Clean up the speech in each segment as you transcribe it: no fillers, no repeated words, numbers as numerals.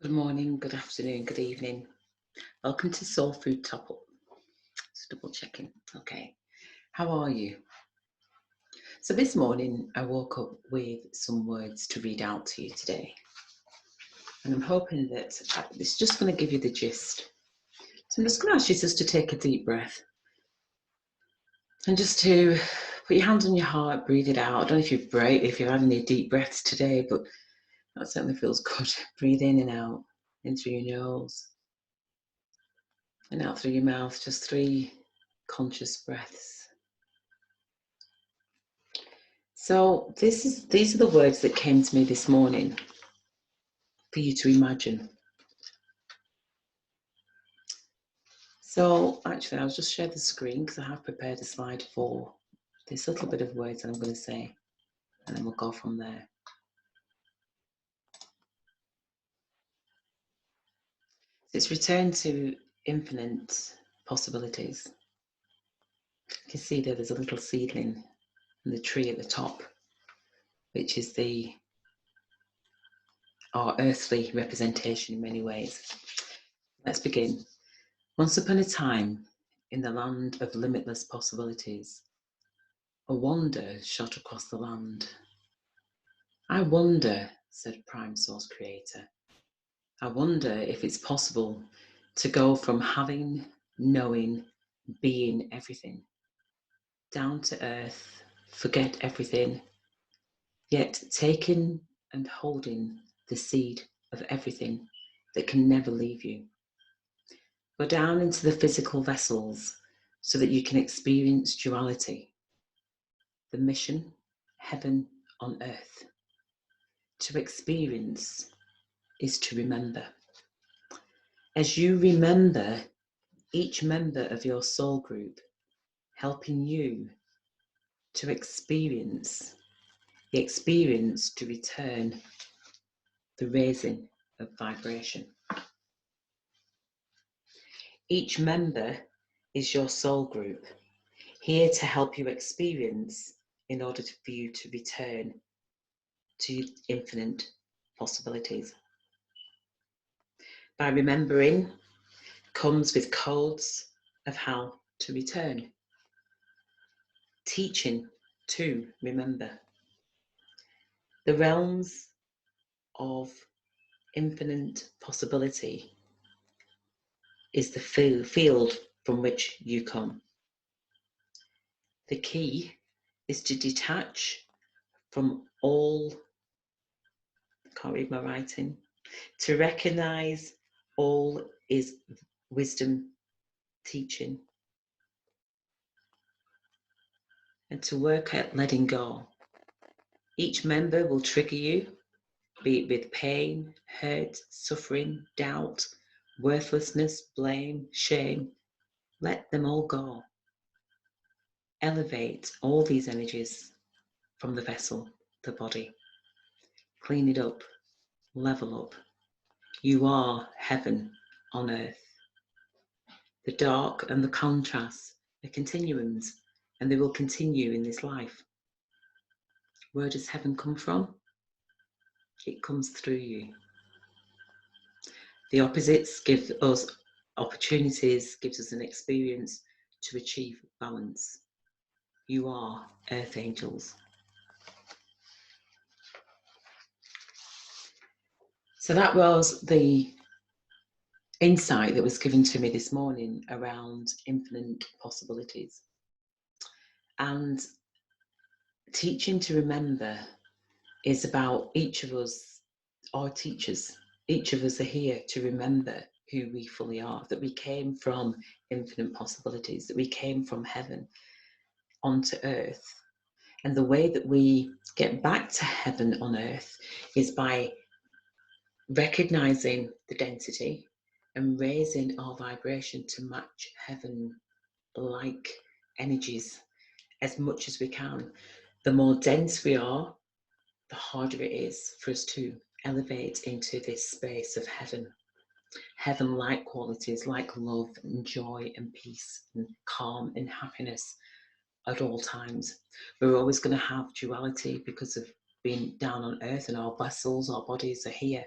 Good morning, good afternoon, good evening. Welcome to Soul Food Top Up. Just double checking. Okay. How are you? So this morning I woke up with some words to read out to you today. And I'm hoping that it's just going to give you the gist. So I'm just going to ask you just to take a deep breath. And just to put your hands on your heart, breathe it out. I don't know if you've had any deep breaths today, but that certainly feels good. Breathe in and out, in through your nose. And out through your mouth, just 3 conscious breaths. So these are the words that came to me this morning for you to imagine. So actually, I'll just share the screen because I have prepared a slide for this little bit of words that I'm going to say, and then we'll go from there. It's return to infinite possibilities. You can see there's a little seedling and the tree at the top, which is our earthly representation in many ways. Let's begin. Once upon a time, in the land of limitless possibilities, a wonder shot across the land. I wonder, said Prime Source Creator, I wonder if it's possible to go from having, knowing, being everything, down to earth, forget everything, yet taking and holding the seed of everything that can never leave you. Go down into the physical vessels so that you can experience duality. The mission, heaven on earth. To experience is to remember. As you remember each member of your soul group, helping you to experience the experience to return the raising of vibration. Each member is your soul group, here to help you experience in order for you to return to infinite possibilities. By remembering comes with codes of how to return. Teaching to remember. The realms of infinite possibility is the field from which you come. The key is to detach from all, I can't read my writing, to recognize all is wisdom teaching, and to work at letting go. Each member will trigger you, be it with pain, hurt, suffering, doubt, worthlessness, blame, shame. Let them all go. Elevate all these energies from the vessel, the body. Clean it up, level up. You are heaven on earth. The dark and the contrast are continuums, and they will continue in this life. Where does heaven come from? It comes through you. The opposites give us opportunities, gives us an experience to achieve balance. You are earth angels. So that was the insight that was given to me this morning around infinite possibilities. And teaching to remember is about each of us, our teachers. Each of us are here to remember who we fully are, that we came from infinite possibilities, that we came from heaven onto earth. And the way that we get back to heaven on earth is by recognizing the density and raising our vibration to match heaven-like energies as much as we can. The more dense we are, the harder it is for us to elevate into this space of heaven. Heaven-like qualities like love and joy and peace and calm and happiness at all times. We're always going to have duality because of being down on earth, and our vessels, our bodies are here.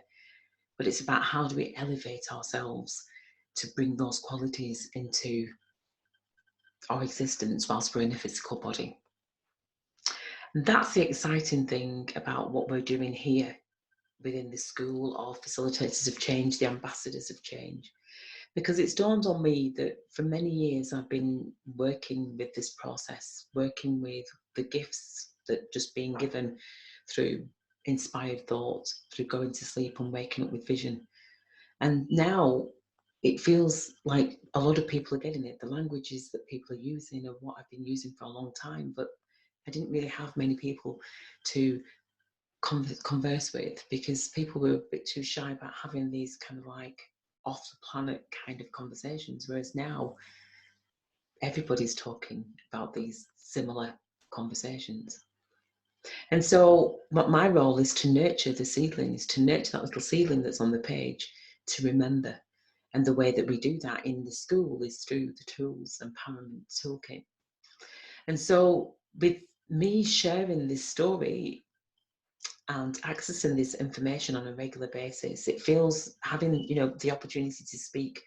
but it's about how do we elevate ourselves to bring those qualities into our existence whilst we're in a physical body. And that's the exciting thing about what we're doing here within the school of facilitators of change, the ambassadors of change. Because it's dawned on me that for many years I've been working with this process, working with the gifts that just being given through inspired thought, through going to sleep and waking up with vision. And now it feels like a lot of people are getting it. The languages that people are using are what I've been using for a long time, but I didn't really have many people to converse with, because people were a bit too shy about having these kind of like off the planet kind of conversations, whereas now everybody's talking about these similar conversations. And so my role is to nurture the seedlings, to nurture that little seedling that's on the page, to remember. And the way that we do that in the school is through the tools empowerment toolkit. And so with me sharing this story and accessing this information on a regular basis, it feels, having, you know, the opportunity to speak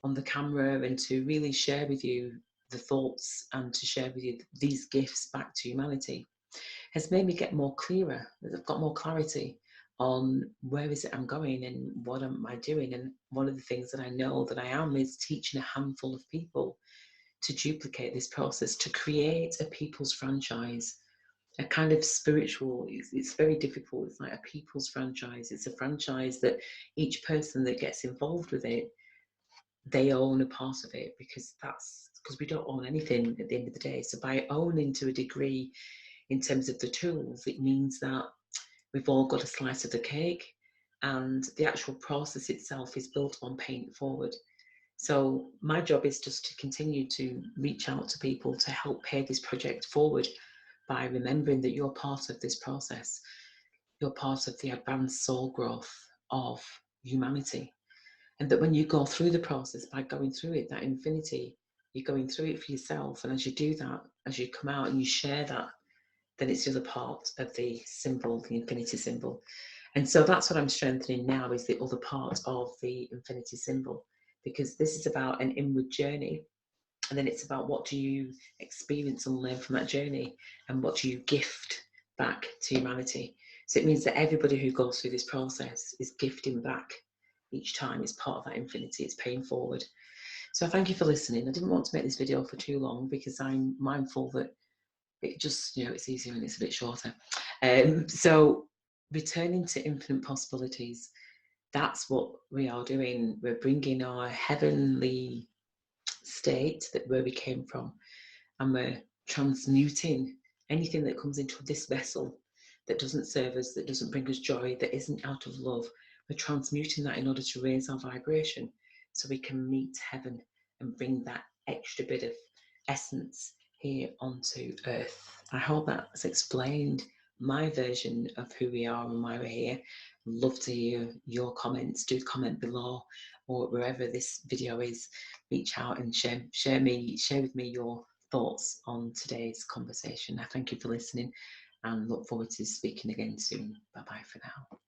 on the camera and to really share with you the thoughts and to share with you these gifts back to humanity has made me get more clearer. I've got more clarity on where is it I'm going and what am I doing. And one of the things that I know that I am is teaching a handful of people to duplicate this process, to create a people's franchise, a kind of spiritual, it's very difficult. It's like a people's franchise. It's a franchise that each person that gets involved with it, they own a part of it, because we don't own anything at the end of the day. So by owning to a degree in terms of the tools, it means that we've all got a slice of the cake, and the actual process itself is built on paying it forward. So my job is just to continue to reach out to people to help pay this project forward by remembering that you're part of this process. You're part of the advanced soul growth of humanity. And that when you go through the process, by going through it, that infinity, you're going through it for yourself. And as you do that, as you come out and you share that, then it's the other part of the symbol, the infinity symbol. And so that's what I'm strengthening now, is the other part of the infinity symbol, because this is about an inward journey. And then it's about what do you experience and learn from that journey, and what do you gift back to humanity. So it means that everybody who goes through this process is gifting back each time. It's part of that infinity, it's paying forward. So thank you for listening. I didn't want to make this video for too long, because I'm mindful that it just, you know, it's easier and it's a bit shorter. So returning to infinite possibilities, that's what we are doing. We're bringing our heavenly state, that where we came from, and we're transmuting anything that comes into this vessel that doesn't serve us, that doesn't bring us joy, that isn't out of love. We're transmuting that in order to raise our vibration, so we can meet heaven and bring that extra bit of essence here onto earth. I hope that's explained my version of who we are and why we're here. I'd love to hear your comments. Do comment below, or wherever this video is, reach out and share with me your thoughts on today's conversation. I thank you for listening and look forward to speaking again soon. Bye bye for now.